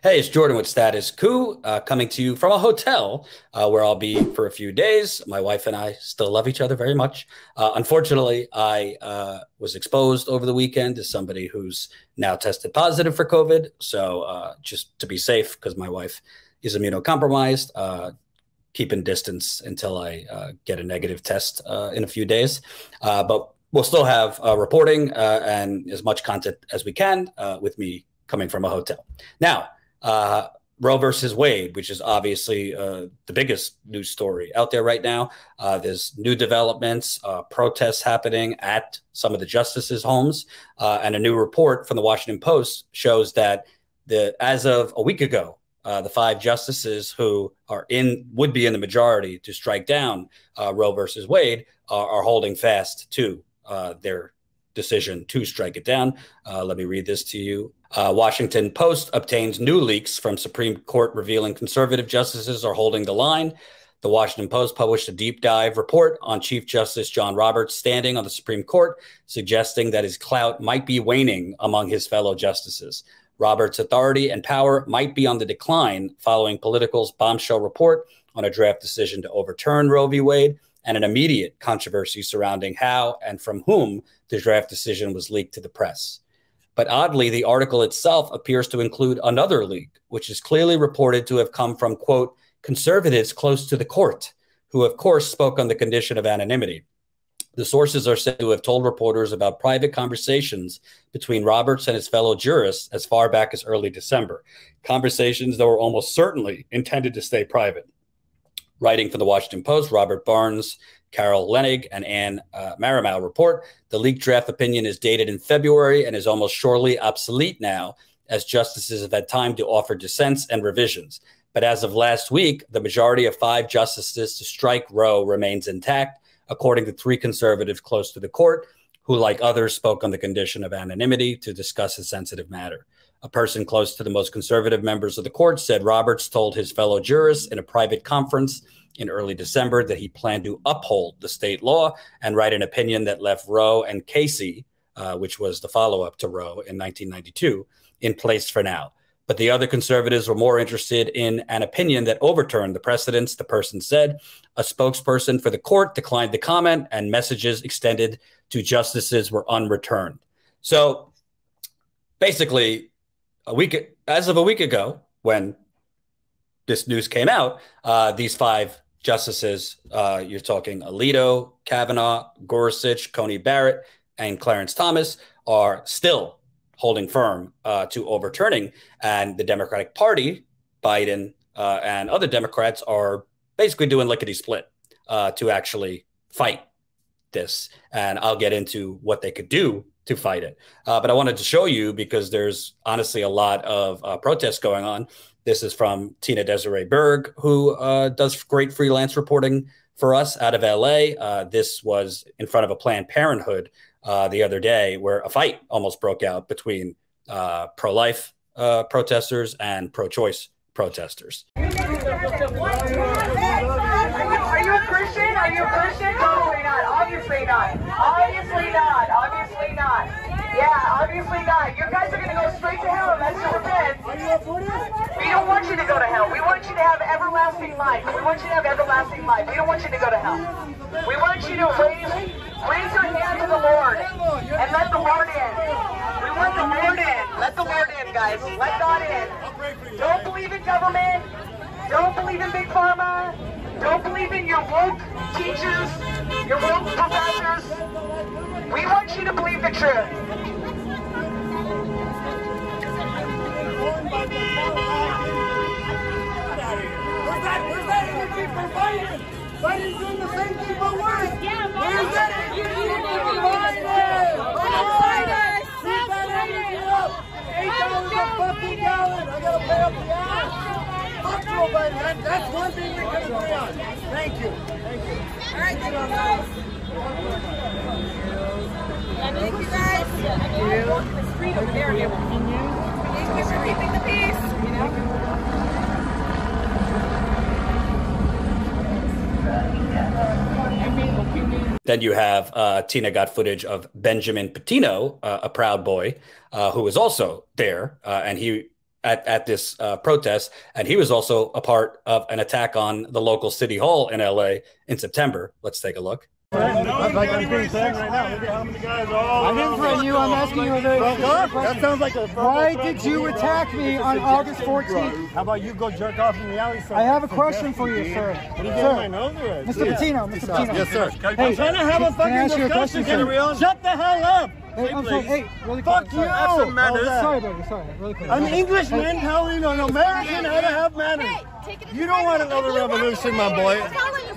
Hey, it's Jordan with Status Coup, coming to you from a hotel where I'll be for a few days. My wife and I still love each other very much. Unfortunately, I was exposed over the weekend as somebody who's now tested positive for COVID. So just to be safe, because my wife is immunocompromised, keeping distance until I get a negative test in a few days. But we'll still have reporting and as much content as we can with me coming from a hotel. Now, Roe versus Wade, which is obviously the biggest news story out there right now. There's new developments, protests happening at some of the justices' homes, and a new report from the Washington Post shows that as of a week ago, the five justices who would be in the majority to strike down Roe versus Wade are holding fast to their decision to strike it down. Let me read this to you. Washington Post obtains new leaks from Supreme Court revealing conservative justices are holding the line. The Washington Post published a deep dive report on Chief Justice John Roberts' standing on the Supreme Court, suggesting that his clout might be waning among his fellow justices. Roberts' authority and power might be on the decline following Political's bombshell report on a draft decision to overturn Roe v. Wade and an immediate controversy surrounding how and from whom the draft decision was leaked to the press. But oddly, the article itself appears to include another leak, which is clearly reported to have come from, quote, conservatives close to the court, who, of course, spoke on the condition of anonymity. The sources are said to have told reporters about private conversations between Roberts and his fellow jurists as far back as early December, conversations that were almost certainly intended to stay private. Writing for the Washington Post, Robert Barnes, Carol Lenig, and Ann Marimow report, the leaked draft opinion is dated in February and is almost surely obsolete now, as justices have had time to offer dissents and revisions. But as of last week, the majority of five justices to strike Roe remains intact, according to three conservatives close to the court, who, like others, spoke on the condition of anonymity to discuss a sensitive matter. A person close to the most conservative members of the court said Roberts told his fellow jurists in a private conference in early December that he planned to uphold the state law and write an opinion that left Roe and Casey, which was the follow-up to Roe in 1992, in place for now. But the other conservatives were more interested in an opinion that overturned the precedents, the person said. A spokesperson for the court declined to comment, and messages extended to justices were unreturned. So basically, as of a week ago, when this news came out, these five justices, you're talking Alito, Kavanaugh, Gorsuch, Coney Barrett, and Clarence Thomas, are still holding firm to overturning. And the Democratic Party, Biden and other Democrats, are basically doing lickety-split to actually fight this. And I'll get into what they could do to fight it. But I wanted to show you because there's honestly a lot of protests going on. This is from Tina Desiree Berg, who does great freelance reporting for us out of LA. This was in front of a Planned Parenthood the other day, where a fight almost broke out between pro-life protesters and pro-choice protesters. Are you a Christian? Are you a Christian? Totally not. Obviously not. Obviously not. Obviously not. Yeah, obviously not. You guys are going to go straight to hell unless you repent. We don't want you to go to hell. We want you to have everlasting life. We want you to have everlasting life. We don't want you to go to hell. We want you to raise your hand to the Lord and let the Lord in. We want the Lord in. Let the Lord in, guys. Let God in. Don't believe in government. Don't believe in big pharma. Don't believe in your woke teachers, your woke professors. We want you to believe the truth. Where's that energy for Biden? Biden's doing the same thing but worse. Where's that energy for Biden? Keep that energy up. $8 a fucking gallon. I gotta pay up the ass. Fuck Joe Biden. That's one thing we can agree on. Thank you. Thank you. All right, thank you guys. Thank you guys. The street over there. Thank you for keeping the peace. You know. Then you have Tina got footage of Benjamin Patino, a Proud Boy, who was also there. And he at this protest, and he was also a part of an attack on the local city hall in LA in September. Let's take a look. Like I'm being said right now. Look at how many guys are all. I didn't threaten you. I'm asking you a very question. That sounds like a. Why did you attack me on August 14th? How about you go jerk off in the alley? I have a question for you, sir. What are you doing? My nose or Mr. Patino. Mr. Patino. Yes, sir. Hey, I'm trying to have a fucking discussion. Shut the hell up. Hey, I'm sorry. Hey, really quick. Fuck you. Sorry, buddy. Sorry. Really quick. An Englishman telling an American how to have manners. You don't want another revolution, my boy.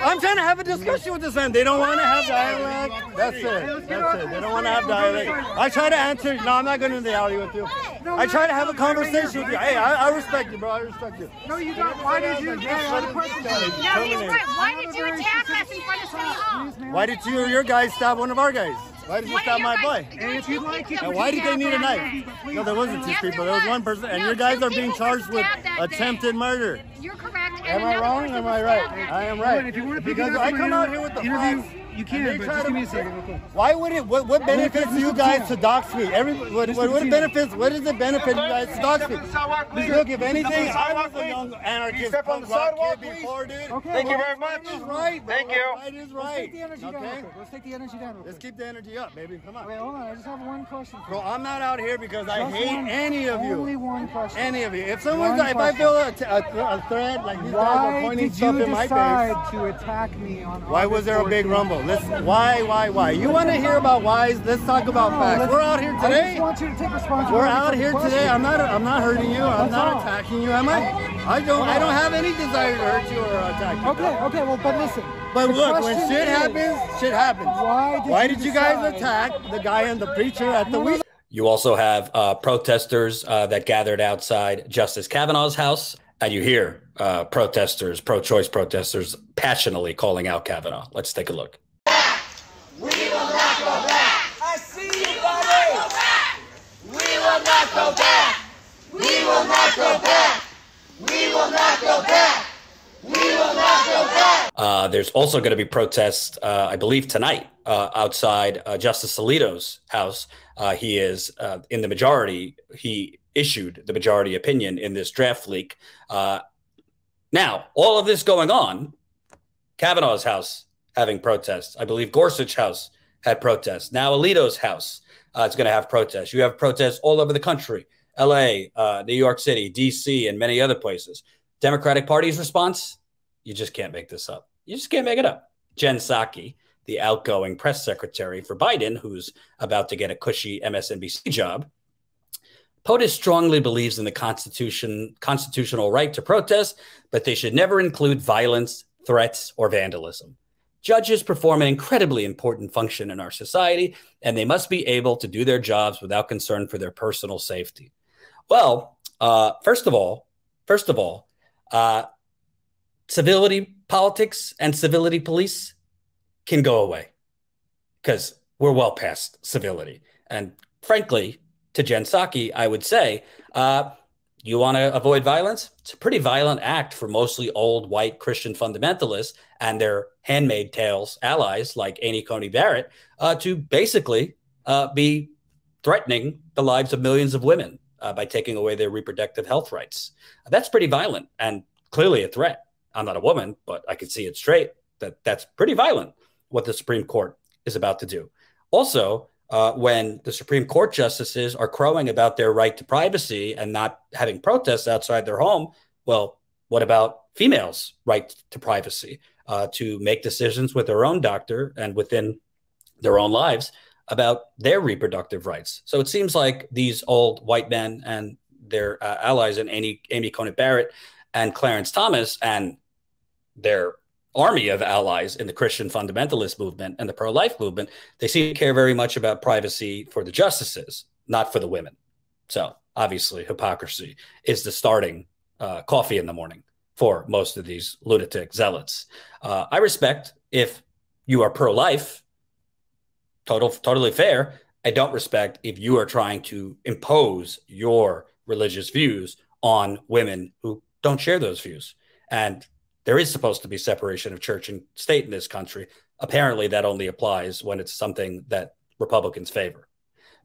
I'm trying to have a discussion with this man. They don't want to have dialect. That's it. That's it. They don't want to have dialect. I try to answer. No, I'm not going to the alley with you. I try to have a conversation with you. Hey, I respect you, bro. I respect you. No, you don't. Why did you? No, he's right. Why did you attack us in front of City Hall? Why did you or your guys stab one of our guys? Why did you stop my boy? And if you'd like, and why did they need a knife? No, there wasn't two people. There was one person. And your guys are being charged with attempted murder. You're correct. Am I wrong or am I right? I am right. Because I come out here with the facts. You can, but just give me a second. Why would it? What benefits you guys to dox me? What benefits? What does it benefit you guys to dox me? Look, if anything, I was a young anarchist punk rock kid before, dude. Thank you very much. That is right. Thank you. That is right. Okay. Let's take the energy down. Let's keep the energy up, baby. Come on. Wait, hold on. I just have one question. Bro, I'm not out here because I hate any of you. Only one question. Any of you. If someone's, if I feel a thread like these guys are pointing stuff in my face. Why did you decide to attack me on? Why was there a big rumble? Why? You want to hear about whys? Let's talk about facts. We're out here today. I just want you to take responsibility. We're out here today. I'm not hurting you. I'm not attacking you, am I? I don't have any desire to hurt you or attack you. Okay, well, but listen. But look, when shit happens, shit happens. Why did you guys attack the guy and the preacher at the weekend? You also have protesters that gathered outside Justice Kavanaugh's house, and you hear protesters, pro-choice protesters, passionately calling out Kavanaugh. Let's take a look. We will not go back. I see you, buddy. We will not go back. We will not go back. We will not go back. We will not go back. There's also going to be protests, I believe, tonight outside Justice Alito's house. He is in the majority. He issued the majority opinion in this draft leak. Now, all of this going on, Kavanaugh's house having protests. I believe Gorsuch's house had protests. Now Alito's house is going to have protests. You have protests all over the country, LA, New York City, DC, and many other places. Democratic Party's response, you just can't make this up. You just can't make it up. Jen Psaki, the outgoing press secretary for Biden, who's about to get a cushy MSNBC job, POTUS strongly believes in the constitutional right to protest, but they should never include violence, threats, or vandalism. Judges perform an incredibly important function in our society, and they must be able to do their jobs without concern for their personal safety. Well, first of all, civility politics and civility police can go away because we're well past civility. And frankly, to Jen Psaki, I would say, you want to avoid violence? It's a pretty violent act for mostly old white Christian fundamentalists and their handmaid tales allies like Amy Coney Barrett to basically be threatening the lives of millions of women by taking away their reproductive health rights. That's pretty violent and clearly a threat. I'm not a woman, but I can see it straight that's pretty violent what the Supreme Court is about to do. Also, when the Supreme Court justices are crowing about their right to privacy and not having protests outside their home, well, what about females' right to privacy, to make decisions with their own doctor and within their own lives about their reproductive rights? So it seems like these old white men and their allies in Amy Coney Barrett and Clarence Thomas and their army of allies in the Christian fundamentalist movement and the pro-life movement, they seem to care very much about privacy for the justices, not for the women. So obviously hypocrisy is the starting coffee in the morning for most of these lunatic zealots. I respect if you are pro-life, totally fair. I don't respect if you are trying to impose your religious views on women who don't share those views. And there is supposed to be separation of church and state in this country. Apparently, that only applies when it's something that Republicans favor.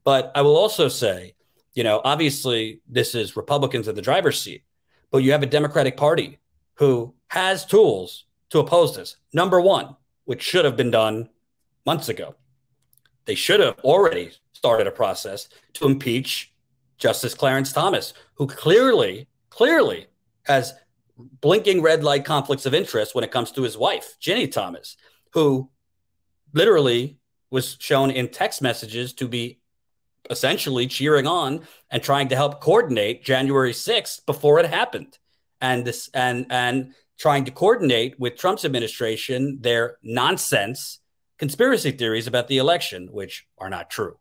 But I will also say, Obviously this is Republicans in the driver's seat, but you have a Democratic Party who has tools to oppose this. Number one, which should have been done months ago. They should have already started a process to impeach Justice Clarence Thomas, who clearly has blinking red light conflicts of interest when it comes to his wife, Ginny Thomas, who literally was shown in text messages to be essentially cheering on and trying to help coordinate January 6th before it happened. And trying to coordinate with Trump's administration their nonsense conspiracy theories about the election, which are not true.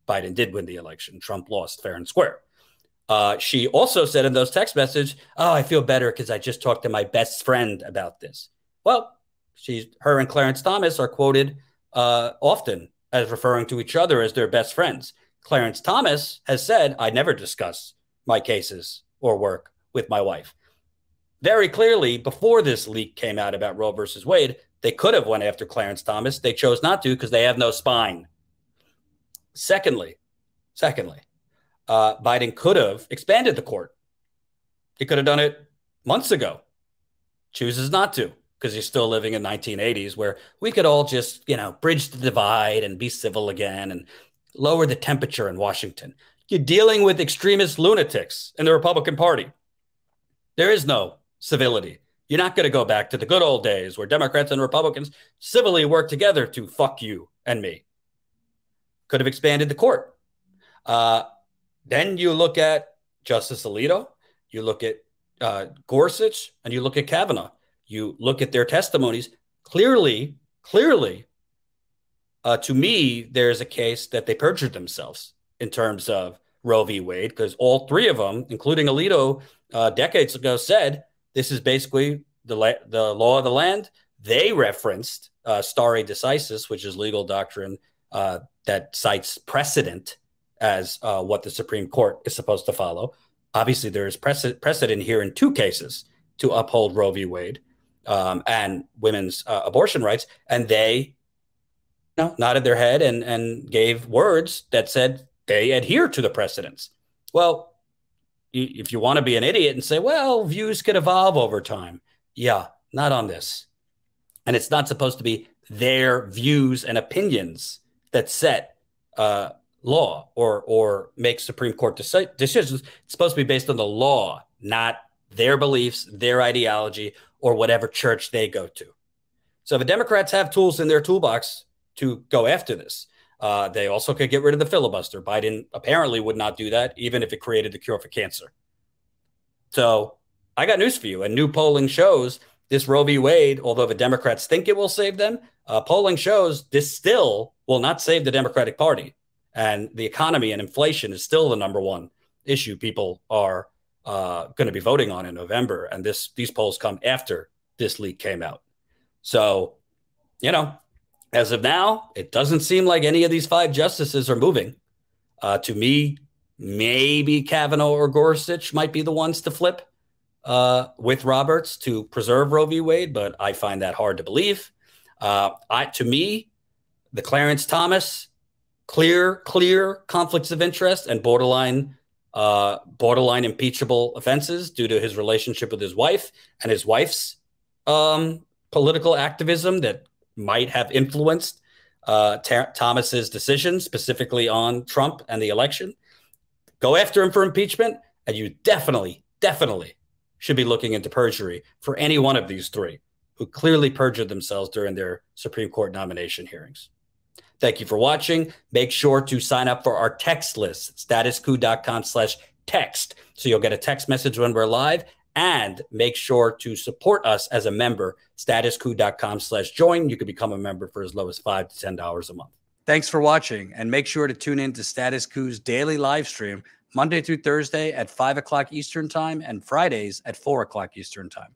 Biden did win the election. Trump lost fair and square. She also said in those text messages, "Oh, I feel better because I just talked to my best friend about this." Well, her and Clarence Thomas are quoted often as referring to each other as their best friends. Clarence Thomas has said, "I never discuss my cases or work with my wife." Very clearly, before this leak came out about Roe versus Wade, they could have went after Clarence Thomas. They chose not to because they have no spine. Secondly, Biden could have expanded the court. He could have done it months ago. Chooses not to because he's still living in 1980s where we could all just, bridge the divide and be civil again and lower the temperature in Washington. You're dealing with extremist lunatics in the Republican Party. There is no civility. You're not going to go back to the good old days where Democrats and Republicans civilly work together to fuck you and me. Could have expanded the court. Then you look at Justice Alito, you look at Gorsuch, and you look at Kavanaugh. You look at their testimonies. Clearly, to me, there's a case that they perjured themselves in terms of Roe v. Wade, because all three of them, including Alito, decades ago said this is basically the law of the land. They referenced stare decisis, which is legal doctrine that cites precedent as what the Supreme Court is supposed to follow. Obviously, there is precedent here in two cases to uphold Roe v. Wade and women's abortion rights. And they nodded their head and gave words that said they adhere to the precedents. Well, if you want to be an idiot and say, well, views could evolve over time. Yeah, not on this. And it's not supposed to be their views and opinions that set law or make Supreme Court decisions. It's supposed to be based on the law, not their beliefs, their ideology, or whatever church they go to. So the Democrats have tools in their toolbox to go after this. They also could get rid of the filibuster. Biden apparently would not do that, even if it created the cure for cancer. So I got news for you. And new polling shows this Roe v. Wade, although the Democrats think it will save them, polling shows this still will not save the Democratic Party. And the economy and inflation is still the number one issue people are going to be voting on in November. And these polls come after this leak came out. So, as of now, it doesn't seem like any of these five justices are moving. To me, maybe Kavanaugh or Gorsuch might be the ones to flip with Roberts to preserve Roe v. Wade, but I find that hard to believe. To me, the Clarence Thomas, clear conflicts of interest and borderline impeachable offenses due to his relationship with his wife and his wife's political activism that might have influenced Thomas's decision, specifically on Trump and the election. Go after him for impeachment, and you definitely should be looking into perjury for any one of these three who clearly perjured themselves during their Supreme Court nomination hearings. Thank you for watching. Make sure to sign up for our text list, statuscoup.com/text, so you'll get a text message when we're live. And make sure to support us as a member, statuscoup.com/join. You can become a member for as low as $5 to $10 a month. Thanks for watching, and make sure to tune in to Status Coup's daily live stream Monday through Thursday at 5 o'clock Eastern Time and Fridays at 4 o'clock Eastern Time.